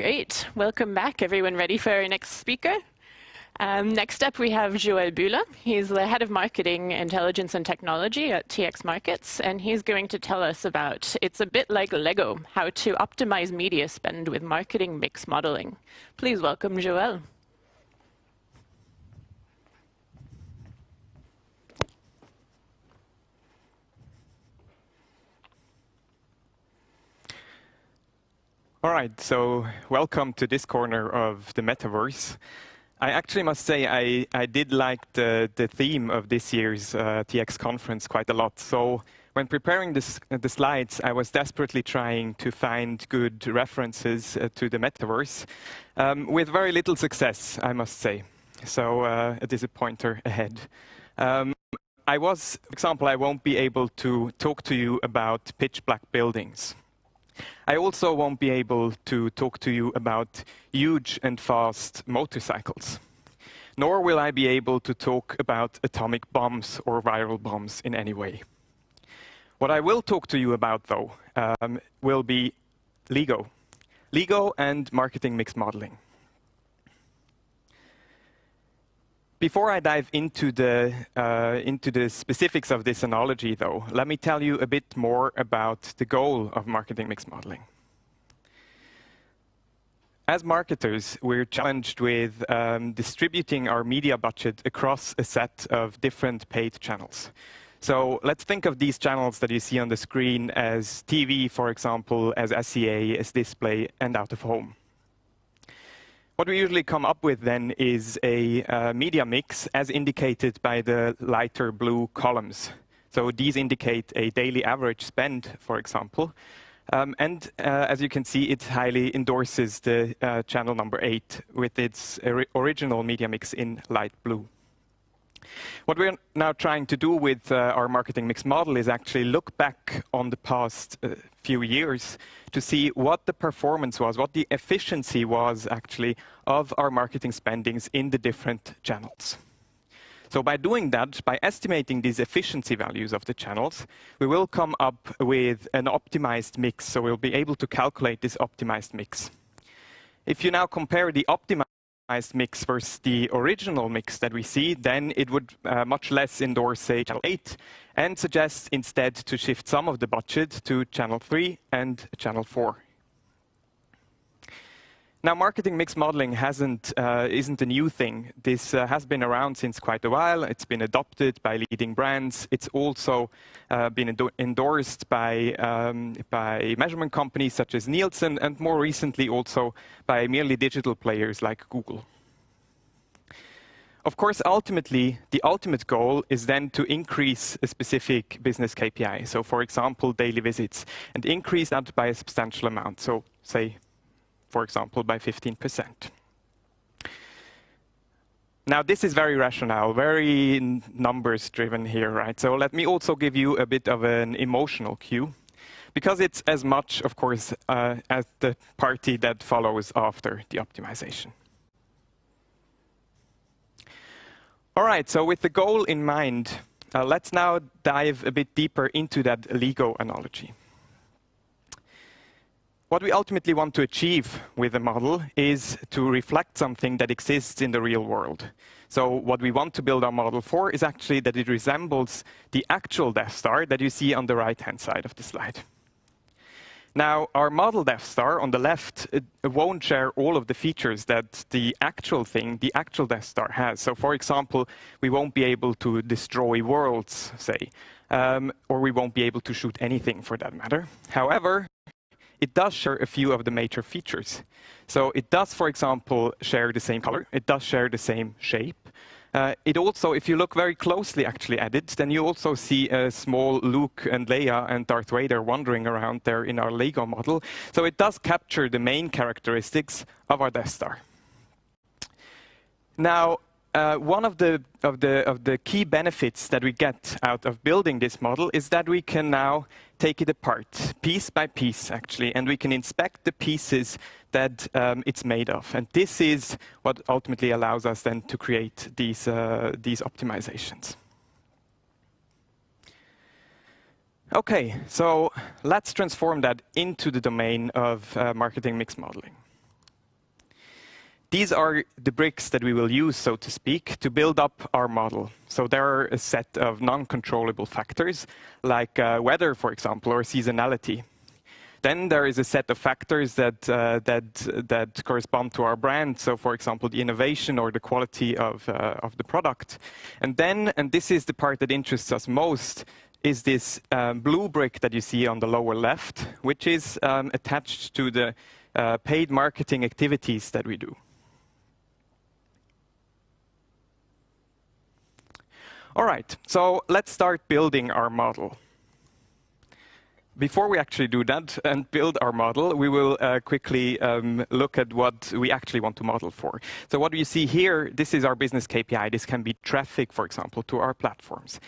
Great. Welcome back. Everyone ready for our next speaker? Next up, we have Joël Bühler. He's the head of marketing, intelligence, and technology at TX Markets, and he's going to tell us about, it's a bit like Lego, how to optimize media spend with marketing mix modeling. Please welcome Joël. All right, so welcome to this corner of the Metaverse. I actually must say I did like the theme of this year's TX conference quite a lot. So when preparing the slides, I was desperately trying to find good references to the Metaverse, with very little success, I must say. So a disappointer ahead. For example, I won't be able to talk to you about pitch black buildings. I also won't be able to talk to you about huge and fast motorcycles. Nor will I be able to talk about atomic bombs or viral bombs in any way. What I will talk to you about, though, will be Lego. Lego and marketing mix modeling. Before I dive into the specifics of this analogy, though, let me tell you a bit more about the goal of marketing mix modeling. As marketers, we're challenged with distributing our media budget across a set of different paid channels. So let's think of these channels that you see on the screen as TV, for example, as SEA, as display, and out of home. What we usually come up with then is a media mix as indicated by the lighter blue columns. So these indicate a daily average spend, for example. As you can see, it highly endorses the channel number 8 with its original media mix in light blue. What we're now trying to do with our marketing mix model is actually look back on the past few years to see what the performance was, what the efficiency was actually of our marketing spendings in the different channels. So by doing that, by estimating these efficiency values of the channels, we will come up with an optimized mix. So we'll be able to calculate this optimized mix. If you now compare the optimized mix versus the original mix that we see, then it would much less endorse, say, channel 8, and suggest instead to shift some of the budget to channel 3 and channel 4. Now, marketing mix modeling isn't a new thing. This has been around since quite a while. It's been adopted by leading brands. It's also been endorsed by measurement companies such as Nielsen, and more recently also by merely digital players like Google. Of course, ultimately, the ultimate goal is then to increase a specific business KPI. So, for example, daily visits, and increase that by a substantial amount. So, say, for example, by 15%. Now, this is very rational, very numbers-driven here, right? So let me also give you a bit of an emotional cue, because it's as much, of course, as the party that follows after the optimization. All right, so with the goal in mind, let's now dive a bit deeper into that Lego analogy. What we ultimately want to achieve with the model is to reflect something that exists in the real world. So what we want to build our model for is actually that it resembles the actual Death Star that you see on the right-hand side of the slide. Now, our model Death Star on the left, it won't share all of the features that the actual Death Star has. So for example, we won't be able to destroy worlds, say, or we won't be able to shoot anything for that matter. However, it does share a few of the major features. So it does, for example, share the same color. It does share the same shape. It also, if you look very closely actually at it, then you also see a small Luke and Leia and Darth Vader wandering around there in our Lego model. So it does capture the main characteristics of our Death Star. Now, one of the key benefits that we get out of building this model is that we can now take it apart, piece by piece, actually, and we can inspect the pieces that it's made of. And this is what ultimately allows us then to create these optimizations. Okay, so let's transform that into the domain of marketing mix modeling. These are the bricks that we will use, so to speak, to build up our model. So there are a set of non-controllable factors, like weather, for example, or seasonality. Then there is a set of factors that correspond to our brand. So, for example, the innovation or the quality of the product. And then, and this is the part that interests us most, is this blue brick that you see on the lower left, which is attached to the paid marketing activities that we do. All right, so let's start building our model. Before we actually do that and build our model, we will quickly look at what we actually want to model for. So what you see here, this is our business KPI. This can be traffic, for example, to our platforms.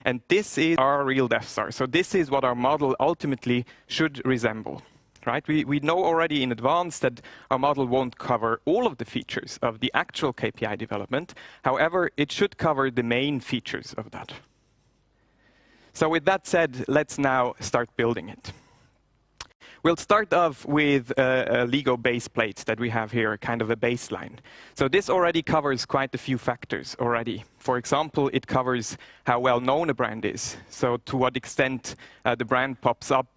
And this is our real Death Star. So this is what our model ultimately should resemble. Right? We know already in advance that our model won't cover all of the features of the actual KPI development. However, it should cover the main features of that. So with that said, let's now start building it. We'll start off with a Lego base plate that we have here, kind of a baseline. So this already covers quite a few factors already. For example, it covers how well known a brand is. So to what extent the brand pops up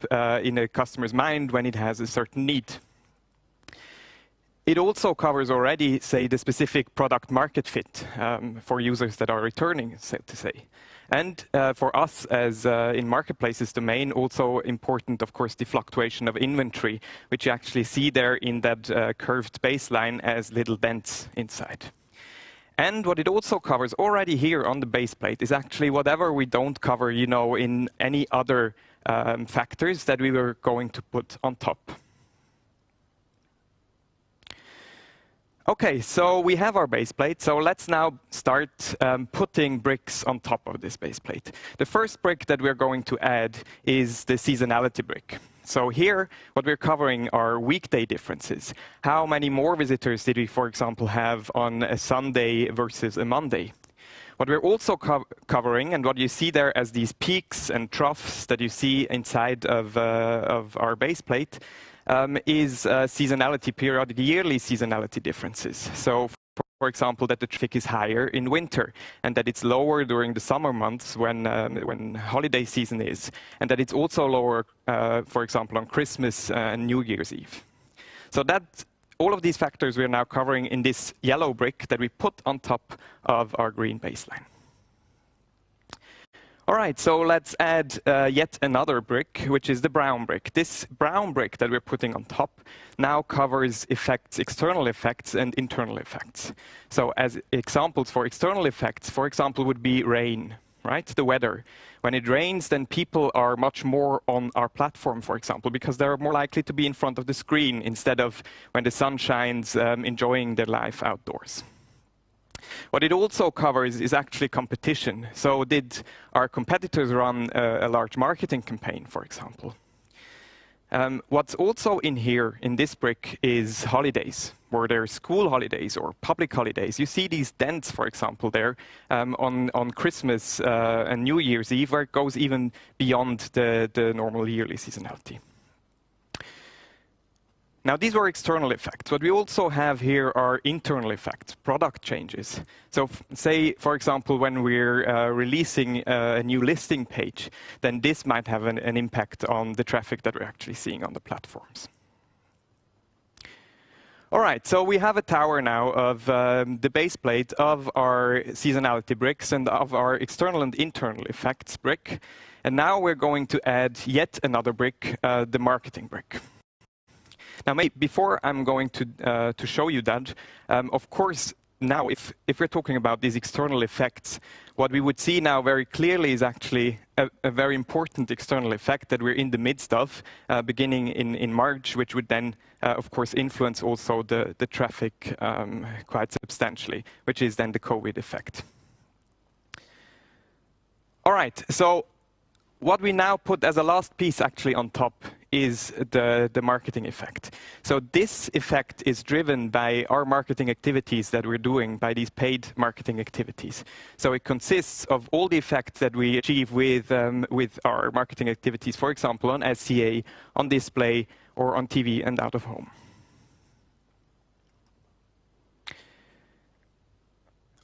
in a customer's mind when it has a certain need. It also covers already, say, the specific product market fit for users that are returning, so to say. And for us, as in marketplaces domain, also important, of course, the fluctuation of inventory, which you actually see there in that curved baseline as little dents inside. And what it also covers already here on the base plate is actually whatever we don't cover, you know, in any other factors that we were going to put on top. Okay, so we have our base plate. So let's now start putting bricks on top of this base plate. The first brick that we're going to add is the seasonality brick. So here, what we're covering are weekday differences. How many more visitors did we, for example, have on a Sunday versus a Monday? What we're also covering, and what you see there as these peaks and troughs that you see inside of our base plate, is seasonality, periodic yearly seasonality differences. So, for example, that the traffic is higher in winter, and that it's lower during the summer months when holiday season is, and that it's also lower, for example, on Christmas and New Year's Eve. So that all of these factors we're now covering in this yellow brick that we put on top of our green baseline. All right, so let's add yet another brick, which is the brown brick. This brown brick that we're putting on top now covers effects, external effects and internal effects. So as examples for external effects, for example, would be rain, right? The weather. When it rains, then people are much more on our platform, for example, because they're more likely to be in front of the screen instead of when the sun shines, enjoying their life outdoors. What it also covers is actually competition. So did our competitors run a large marketing campaign, for example? What's also in here, in this brick, is holidays. Were there school holidays or public holidays? You see these dents, for example, there on Christmas and New Year's Eve, where it goes even beyond the normal yearly seasonality. Now, these were external effects. What we also have here are internal effects, product changes. So say, for example, when we're releasing a new listing page, then this might have an impact on the traffic that we're actually seeing on the platforms. All right, so we have a tower now of the base plate of our seasonality bricks and of our external and internal effects brick. And now we're going to add yet another brick, the marketing brick. Now, before I'm going to show you that, of course, now if we're talking about these external effects, what we would see now very clearly is actually a very important external effect that we're in the midst of, beginning in March, which would then, of course, influence also the traffic quite substantially, which is then the COVID effect. All right, so what we now put as a last piece actually on top is the marketing effect. So this effect is driven by our marketing activities that we're doing, by these paid marketing activities. So it consists of all the effects that we achieve with our marketing activities, for example, on SCA, on display, or on TV and out of home.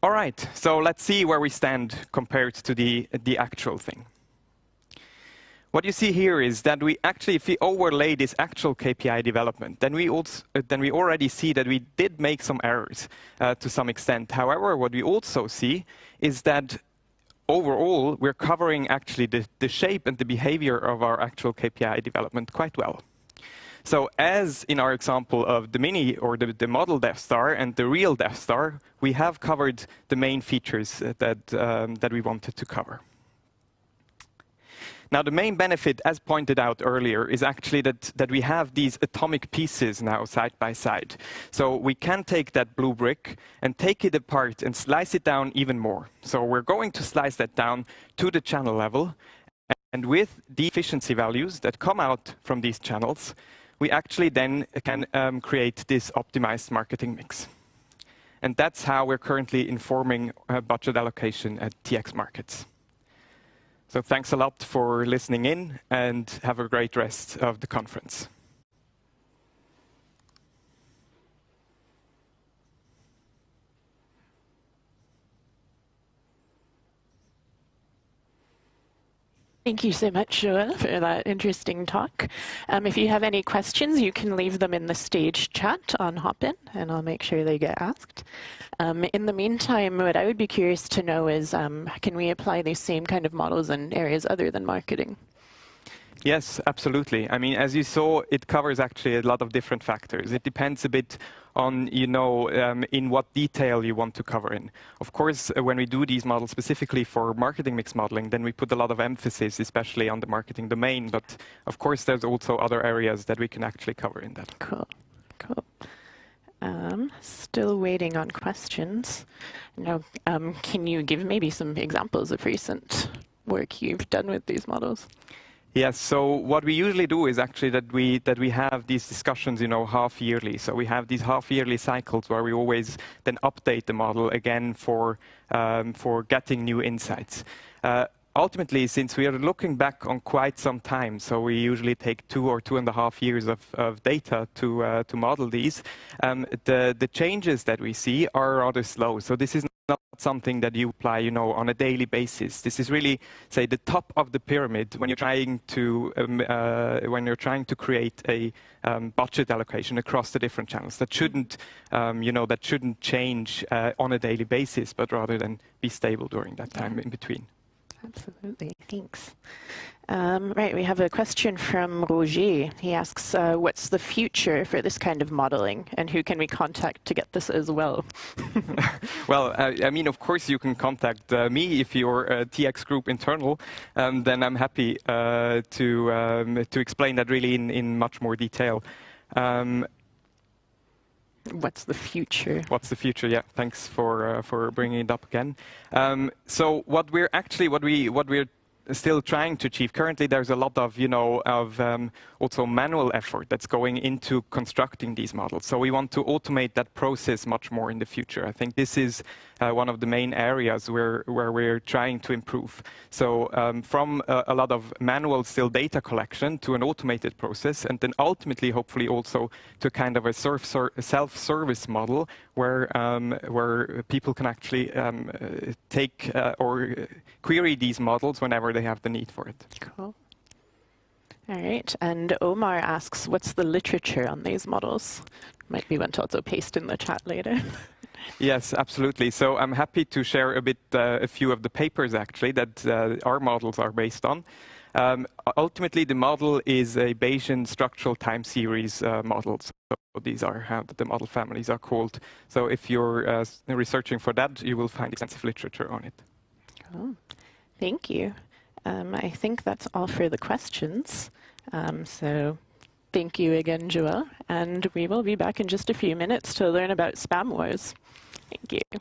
All right, so let's see where we stand compared to the actual thing. What you see here is that we actually, if we overlay this actual KPI development, then we already see that we did make some errors to some extent. However, what we also see is that overall, we're covering actually the shape and the behavior of our actual KPI development quite well. So as in our example of the mini or the model Death Star and the real Death Star, we have covered the main features that we wanted to cover. Now, the main benefit, as pointed out earlier, is actually that we have these atomic pieces now side by side. So we can take that blue brick and take it apart and slice it down even more. So we're going to slice that down to the channel level. And with the efficiency values that come out from these channels, we actually then can create this optimized marketing mix. And that's how we're currently informing budget allocation at TX Markets. So thanks a lot for listening in, and have a great rest of the conference. Thank you so much, Joël, for that interesting talk. If you have any questions, you can leave them in the stage chat on Hopin, and I'll make sure they get asked. In the meantime, what I would be curious to know is, can we apply these same kind of models in areas other than marketing? Yes, absolutely. I mean, as you saw, it covers actually a lot of different factors. It depends a bit on, in what detail you want to cover in. Of course, when we do these models specifically for marketing mix modeling, then we put a lot of emphasis, especially on the marketing domain. But of course, there's also other areas that we can actually cover in that. Cool, cool. Still waiting on questions. Now, can you give maybe some examples of recent work you've done with these models? Yes. So what we usually do is actually that we have these discussions, half yearly. So we have these half yearly cycles where we always then update the model again for getting new insights. Ultimately, since we are looking back on quite some time, so we usually take 2 or 2.5 years of data to model these, the changes that we see are rather slow. So this is not something that you apply, on a daily basis. This is really, say, the top of the pyramid when you're trying to create a budget allocation across the different channels. That shouldn't, that shouldn't change on a daily basis, but rather than be stable during that time in between. Absolutely, thanks. Right, we have a question from Roger. He asks, what's the future for this kind of modeling, and who can we contact to get this as well? Well, I mean, of course, you can contact me if you're a TX Group internal, then I'm happy to explain that really in much more detail. What's the future? What's the future? Yeah, thanks for bringing it up again. So what we're still trying to achieve currently, there's a lot of also manual effort that's going into constructing these models. So we want to automate that process much more in the future. I think this is one of the main areas where we're trying to improve. So from a lot of manual still data collection to an automated process, and then ultimately, hopefully, also to kind of a self-service model where people can actually take or query these models whenever they have the need for it. Cool. All right, and Omar asks, what's the literature on these models? Might be one to also paste in the chat later. Yes, absolutely. So I'm happy to share a few of the papers actually that our models are based on. Ultimately, the model is a Bayesian structural time series model. So these are how the model families are called. So if you're researching for that, you will find extensive literature on it. Cool. Thank you. I think that's all for the questions. So thank you again, Joël. And we will be back in just a few minutes to learn about spam wars. Thank you.